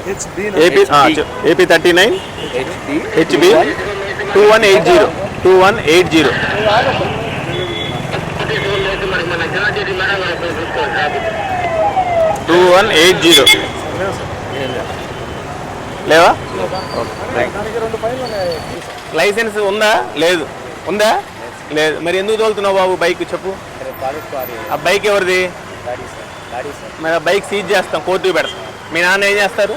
AP AP 39 HB 2180 2180 లేవా? Licence ఉందా? లేదు. ఉందా? లేదు. మరి ఎందుకు తోలుతున్నావు బాబు బైక్ చెప్పు? ఆ బైక్ ఎవరిది? మరి ఆ బైక్ సీజ్ చేస్తాం, కోర్టుకు పెడతాం. మీ నాన్న ఏం చేస్తారు?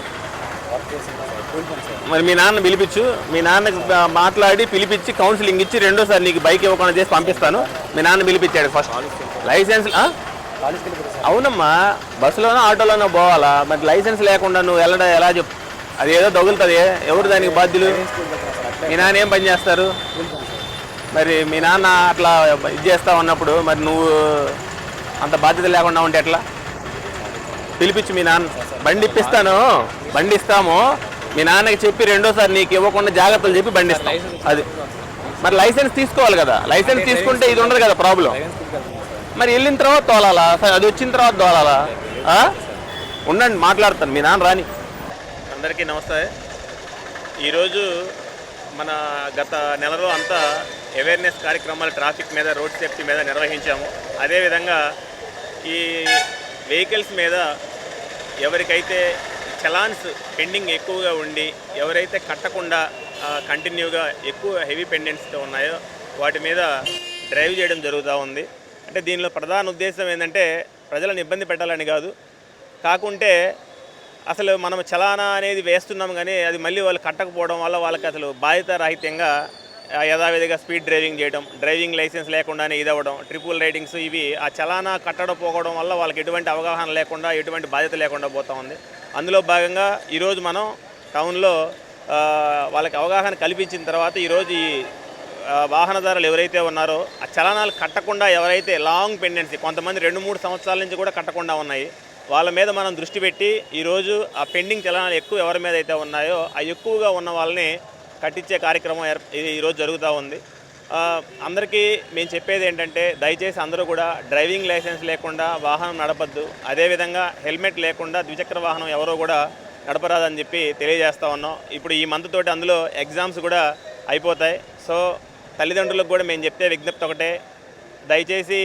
మరి మీ నాన్న పిలిపించు, మీ నాన్నకి మాట్లాడి పిలిపించి కౌన్సిలింగ్ ఇచ్చి రెండోసారి నీకు బైక్ ఇవ్వకుండా చేసి పంపిస్తాను. మీ నాన్న పిలిపించాడు ఫస్ట్ లైసెన్స్. అవునమ్మా, బస్సులోనో ఆటోలోనో పోవాలా? మరి లైసెన్స్ లేకుండా నువ్వు వెళ్ళడం ఎలా చెప్పు? అది ఏదో తగులుతుంది. ఎవరు దానికి బాధ్యులు? మీ నాన్న ఏం పని చేస్తారు? మరి మీ నాన్న అట్లా ఇది చేస్తా ఉన్నప్పుడు మరి నువ్వు అంత బాధ్యత లేకుండా ఉంటే ఎట్లా? పిలిపించు మీ నాన్న. బండి ఇప్పిస్తాను, బండి ఇస్తాము. మీ నాన్నకి చెప్పి రెండోసారి నీకు ఇవ్వకుండా జాగ్రత్తలు చెప్పి బండి ఇస్తాం. అది మరి లైసెన్స్ తీసుకోవాలి కదా. లైసెన్స్ తీసుకుంటే ఇది ఉండదు కదా ప్రాబ్లం. మరి వెళ్ళిన తర్వాత తోలాలా? అది వచ్చిన తర్వాత తోలాలా? ఉండండి, మాట్లాడతాను. మీ నాన్న రాని. అందరికీ నమస్తే. ఈరోజు మన గత నెలలో అంతా అవేర్నెస్ కార్యక్రమాలు ట్రాఫిక్ మీద, రోడ్ సేఫ్టీ మీద నిర్వహించాము. అదేవిధంగా ఈ వెహికల్స్ మీద ఎవరికైతే చలాన్స్ పెండింగ్ ఎక్కువగా ఉండి ఎవరైతే కట్టకుండా కంటిన్యూగా ఎక్కువ హెవీ పెండెంట్స్తో ఉన్నాయో వాటి మీద డ్రైవ్ చేయడం జరుగుతూ ఉంది. అంటే దీనిలో ప్రధాన ఉద్దేశం ఏంటంటే ప్రజలను ఇబ్బంది పెట్టాలని కాదు, కాకుంటే అసలు మనం చలానా అనేది వేస్తున్నాం కానీ అది మళ్ళీ వాళ్ళు కట్టకపోవడం వల్ల వాళ్ళకి అసలు బాధ్యతారాహిత్యంగా యథావిధిగా స్పీడ్ డ్రైవింగ్ చేయడం, డ్రైవింగ్ లైసెన్స్ లేకుండానే ఇదవ్వడం, ట్రిపుల్ రైడింగ్స్, ఇవి ఆ చలానా కట్టకపోవడం వల్ల వాళ్ళకి ఎటువంటి అవగాహన లేకుండా, ఎటువంటి బాధ్యత లేకుండా పోతూ ఉంది. అందులో భాగంగా ఈరోజు మనం టౌన్లో వాళ్ళకి అవగాహన కల్పించిన తర్వాత ఈరోజు ఈ వాహనదారులు ఎవరైతే ఉన్నారో ఆ చలానాలు కట్టకుండా ఎవరైతే లాంగ్ పెండెన్సీ, కొంతమంది 2-3 సంవత్సరాల నుంచి కూడా కట్టకుండా ఉన్నాయి, వాళ్ళ మీద మనం దృష్టి పెట్టి ఈరోజు ఆ పెండింగ్ చలానాలు ఎక్కువ ఎవరి మీద అయితే ఉన్నాయో ఆ ఎక్కువగా ఉన్న వాళ్ళని కట్టించే కార్యక్రమం ఈరోజు జరుగుతూ ఉంది. అందరికీ మేము చెప్పేది ఏంటంటే దయచేసి అందరూ కూడా డ్రైవింగ్ లైసెన్స్ లేకుండా వాహనం నడపద్దు. అదేవిధంగా హెల్మెట్ లేకుండా ద్విచక్ర వాహనం ఎవరో కూడా నడపరాదని చెప్పి తెలియజేస్తూ ఉన్నాం. ఇప్పుడు ఈ మంత్ తోటి అందులో ఎగ్జామ్స్ కూడా అయిపోతాయి. సో తల్లిదండ్రులకు కూడా మేము చెప్తే విజ్ఞప్తి ఒకటే, దయచేసి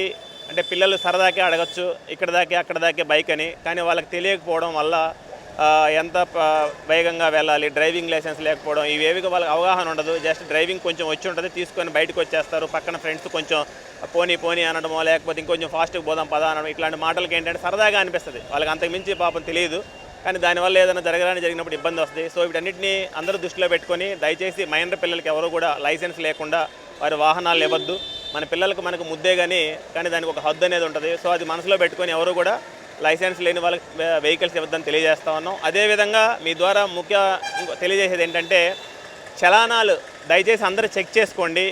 అంటే పిల్లలు సరదాకే అడగచ్చు ఇక్కడ దాకే అక్కడ దాకే బైక్ అని, కానీ వాళ్ళకి తెలియకపోవడం వల్ల ఎంత వేగంగా వెళ్ళాలి, డ్రైవింగ్ లైసెన్స్ లేకపోవడం, ఇవేవిగా వాళ్ళకి అవగాహన ఉండదు. జస్ట్ డ్రైవింగ్ కొంచెం వచ్చి ఉంటుంది, తీసుకొని బయటకు వచ్చేస్తారు. పక్కన ఫ్రెండ్స్ కొంచెం పోనీ అనడమో, లేకపోతే ఇంకొంచెం ఫాస్ట్గా పోదాం పదా అనడం, ఇట్లాంటి మాటలకి ఏంటంటే సరదాగా అనిపిస్తుంది. వాళ్ళకి అంతకుమించి పాపం తెలియదు, కానీ దానివల్ల ఏదైనా జరిగినప్పుడు ఇబ్బంది వస్తుంది. సో వీటన్నిటిని అందరూ దృష్టిలో పెట్టుకొని దయచేసి మైనర్ పిల్లలకి ఎవరు కూడా లైసెన్స్ లేకుండా వారి వాహనాలు ఇవ్వద్దు. మన పిల్లలకు మనకు ముద్దే కానీ దానికి ఒక హద్దు అనేది ఉంటుంది. సో అది మనసులో పెట్టుకొని ఎవరు కూడా లైసెన్స్ లేని వాళ్ళకి వెహికల్స్ ఇవ్వద్దని తెలియజేస్తూ ఉన్నాం. అదేవిధంగా మీ ద్వారా ముఖ్య తెలియజేసేది ఏంటంటే చలానాలు దయచేసి అందరూ చెక్ చేసుకోండి.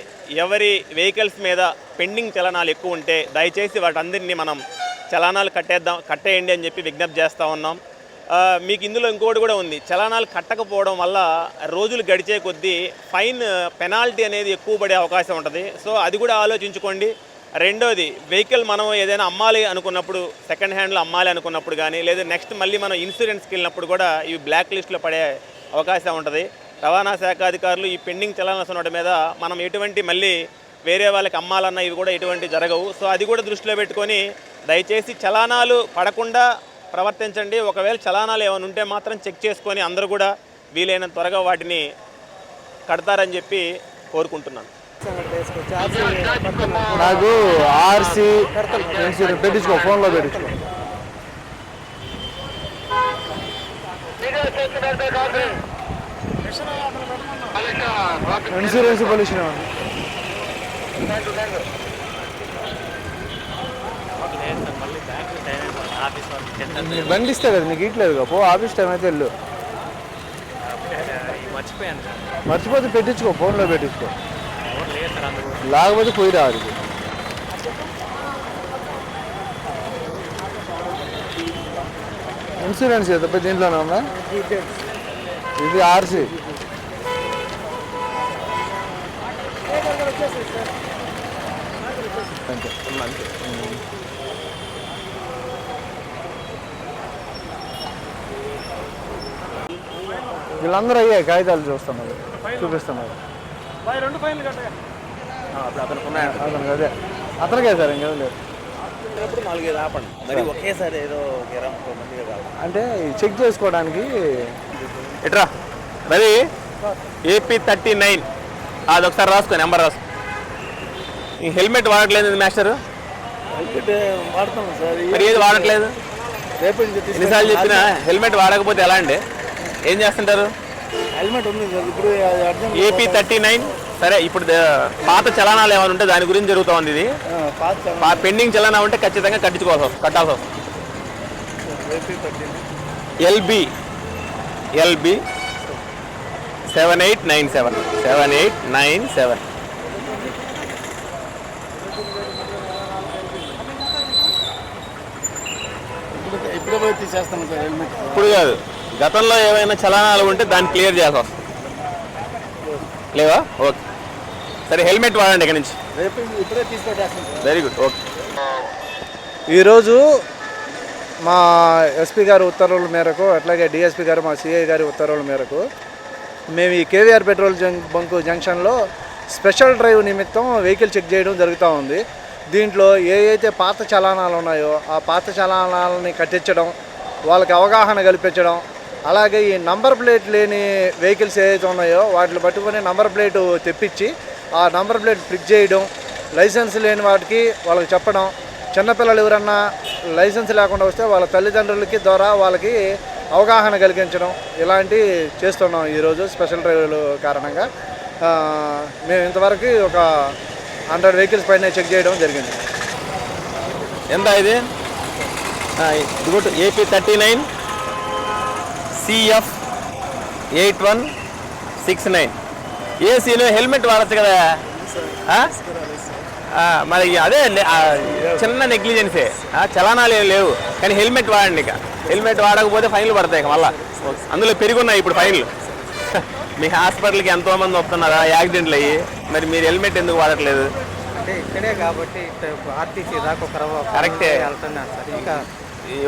ఎవరి వెహికల్స్ మీద పెండింగ్ చలానాలు ఎక్కువ ఉంటే దయచేసి వాటందరినీ మనం చలానాలు కట్టేయండి అని చెప్పి విజ్ఞప్తి చేస్తూ ఉన్నాం. మీకు ఇందులో ఇంకోటి కూడా ఉంది, చలానాలు కట్టకపోవడం వల్ల రోజులు గడిచే కొద్దీ ఫైన్ పెనాల్టీ అనేది ఎక్కువ పడే అవకాశం ఉంటుంది. సో అది కూడా ఆలోచించుకోండి. రెండోది, వెహికల్ మనం ఏదైనా అమ్మాలి అనుకున్నప్పుడు, సెకండ్ హ్యాండ్లో అమ్మాలి అనుకున్నప్పుడు కానీ, లేదా నెక్స్ట్ మళ్ళీ మనం ఇన్సూరెన్స్కి వెళ్ళినప్పుడు కూడా ఇవి బ్లాక్ లిస్ట్లో పడే అవకాశం ఉంటుంది. రవాణా శాఖ అధికారులు ఈ పెండింగ్ చలానాలు ఉండడం మీద మనం ఎటువంటి మళ్ళీ వేరే వాళ్ళకి అమ్మాలన్నా ఇవి కూడా ఎటువంటి జరగవు. సో అది కూడా దృష్టిలో పెట్టుకొని దయచేసి చలానాలు పడకుండా ప్రవర్తించండి. ఒకవేళ చలానాలు ఏమైనా ఉంటే మాత్రం చెక్ చేసుకొని అందరూ కూడా వీలైనంత త్వరగా వాటిని కడతారని చెప్పి కోరుకుంటున్నాను. నాకు ఆర్సీ ఇన్సూరెన్స్ పెట్టించుకో, ఫోన్లో పెట్టించుకో. ఇన్సూరెన్స్ పొల్యూషన్ బండి ఇస్తా కదా నీకు, ఇట్లేదు పో. ఆఫీస్ టైం అయితే వెళ్ళు. మర్చిపోతే పెట్టించుకో, ఫోన్లో పెట్టించుకో. లేకపోతే పోయి రాదు. ఇన్సూరెన్స్ తప్ప దీంట్లోనే ఉందా? ఇది ఆర్సీ. వీళ్ళందరూ అయ్యాయి కాగితాలు చూస్తున్నారు, చూపిస్తున్నారు. అతనికి ఉన్నాయంట. అతనికి అదే అతనికే సార్ ఇంకేం లేదు. ఎప్పుడు 4-5 ఆపండి మరి ఒకేసారి ఏదో 20 మందిగా కాదు. అంటే చెక్ చేసుకోవడానికి. ఎట్రా రవి AP39 అది ఒకసారి రాసుకో, నెంబర్ రాసుకో. ఈ హెల్మెట్ వాడట్లేదు మాస్టర్, వాడతాం సార్. మరి ఏది వాడట్లేదు? రేపు ఎన్నిసార్లు చెప్పినా హెల్మెట్ వాడకపోతే ఎలా అండి? ఏం చేస్తుంటారు? హెల్మెట్ ఉంది సార్ ఇప్పుడు. AP39 సరే. ఇప్పుడు పాత చలానాలు ఏమైనా ఉంటే దాని గురించి జరుగుతూ ఉంది. ఇది పెండింగ్ చలానా ఉంటే ఖచ్చితంగా కట్టాల్సి వస్తుంది. LB 7897. ఇప్పుడు పోయి తీసేస్తాం సార్ హెల్మెట్. ఇప్పుడు కాదు, గతంలో ఏమైనా చలానాలు ఉంటే దాన్ని క్లియర్ చేయాల్సి వస్తుంది. లేవా? ఓకే సరే, హెల్మెట్ వాడండి ఇక నుంచి. రేపు ఇప్పుడే తీసుకొచ్చేస్తాం. Very good, okay. ఈరోజు మా ఎస్పీ గారి ఉత్తర్వుల మేరకు, అట్లాగే డిఎస్పీ గారు, మా సిఐ గారి ఉత్తర్వుల మేరకు మేము ఈ కేవీఆర్ పెట్రోల్ బంకు జంక్షన్లో స్పెషల్ డ్రైవ్ నిమిత్తం వెహికల్ చెక్ చేయడం జరుగుతూ ఉంది. దీంట్లో ఏ అయితే పాత చలానాలు ఉన్నాయో ఆ పాత చలానాలని కట్టించడం, వాళ్ళకి అవగాహన కల్పించడం, అలాగే ఈ నంబర్ ప్లేట్ లేని వెహికల్స్ ఏవైతే ఉన్నాయో వాటిని పట్టుకొని నంబర్ ప్లేటు తెప్పించి ఆ నంబర్ ప్లేట్ ఫ్లిక్ చేయడం, లైసెన్స్ లేని వాటికి వాళ్ళకి చెప్పడం, చిన్నపిల్లలు ఎవరన్నా లైసెన్స్ లేకుండా వస్తే వాళ్ళ తల్లిదండ్రులకి ద్వారా వాళ్ళకి అవగాహన కలిగించడం, ఇలాంటివి చేస్తున్నాం ఈరోజు స్పెషల్ డ్రైవ్లు కారణంగా. మేము ఇంతవరకు ఒక 100 వెహికల్స్ పైన చెక్ చేయడం జరిగింది. ఎంత ఇది? AP39 CF 8169. ఏసీలో హెల్మెట్ వాడచ్చు కదా? మరి అదే చిన్న నెగ్లిజెన్సే, చలానాలు ఏమి లేవు కానీ హెల్మెట్ వాడండి. ఇక హెల్మెట్ వాడకపోతే ఫైన్లు పడతాయి ఇక మళ్ళీ. అందులో పెరుగున్నాయి ఇప్పుడు ఫైన్లు. మీ హాస్పిటల్కి ఎంతోమంది వస్తున్నారా యాక్సిడెంట్లు అయ్యి, మరి మీరు హెల్మెట్ ఎందుకు వాడట్లేదు? అంటే ఇక్కడే కాబట్టి ఆర్టీసీ దాకా కరెక్టే. వెళ్తున్నాను సార్. ఇంకా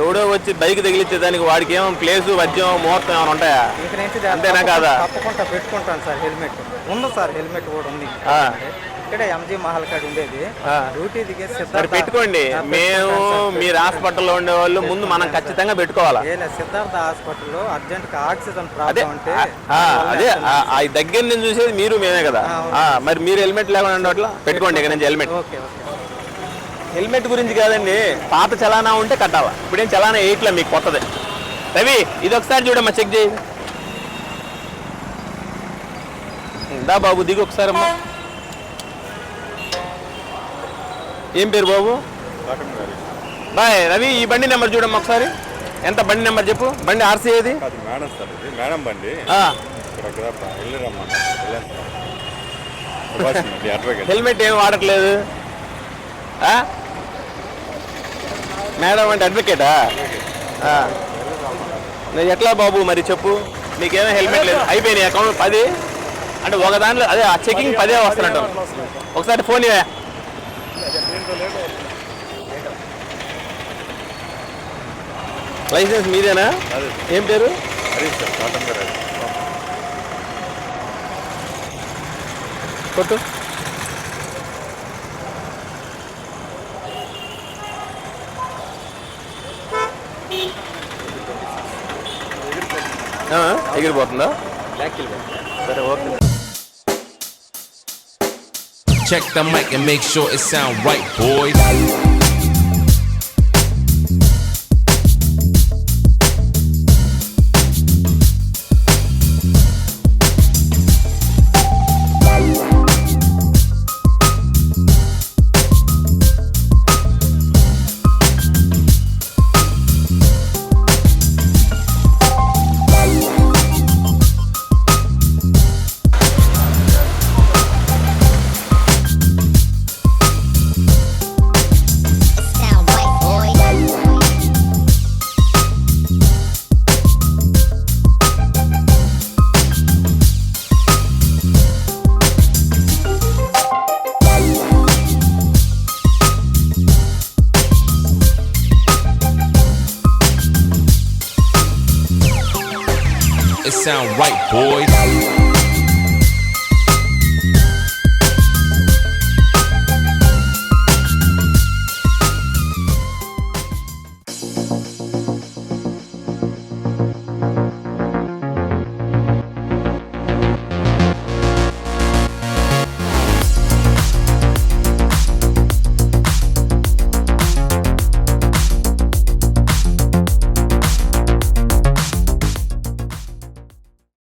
ఎవడో వచ్చి బైక్ తగిలించేదానికి వాడికి ఏమో ప్లేసు వద్యం ముహూర్తం ఏమైనా ఉంటాయా? అంతేనా కాదా? తప్పకుండా పెట్టుకుంటాను సార్. హెల్మెట్ ఉంది సార్, హెల్మెట్ కూడా ఉంది. ఇక్కడే ఎంజీ మహల్ కాడ ఉండేది. డ్యూటీ దిగే సిద్ధార్థ పెట్టుకోండి. మేము మీరు హాస్పిటల్లో ఉండే వాళ్ళు ముందు మనం ఖచ్చితంగా పెట్టుకోవాలా. సిద్ధార్థ హాస్పిటల్లో అర్జెంట్ గా ఆక్సిజన్ ప్రాబ్లం ఉంటే అదే ఆ దగ్గర నుంచి చూసేది మీరు మేమే కదా. మరి మీరు హెల్మెట్ లేకుండా ఉండట్లా పెట్టుకోండి ఇక నుంచి హెల్మెట్. హెల్మెట్ గురించి కాదండి, పాత చలానా ఉంటే కట్టాలా. ఇప్పుడేం చలానా 8 మీకు కొత్తదే. రవి ఇది ఒకసారి చూడమ్మా, చెక్ చేయి. దా బాబు దిగు ఒకసారి అమ్మా. ఏం పేరు బాబు? బాయ్ రవి, ఈ బండి నెంబర్ చూడమ్మా ఒకసారి. ఎంత బండి నెంబర్ చెప్పు. బండి ఆర్సీ ఏది? హెల్మెట్ ఏం వాడట్లేదు. మేడం అంటే అడ్వకేటా? ఎట్లా బాబు మరి చెప్పు. మీకేమో హెల్మెట్ లేదు, అయిపోయినాయి అకౌంట్ 10 అంటే ఒక దాంట్లో అదే ఆ చెకింగ్ 10 వస్తున్నట్టు. ఒకసారి ఫోన్ ఇవే. లైసెన్స్ మీదేనా? ఏం పేరు? కొట్టు. ఎగిరిపోతుందా? సరే okay. Check the mic and make sure it sound right, boys. it sound right, boys.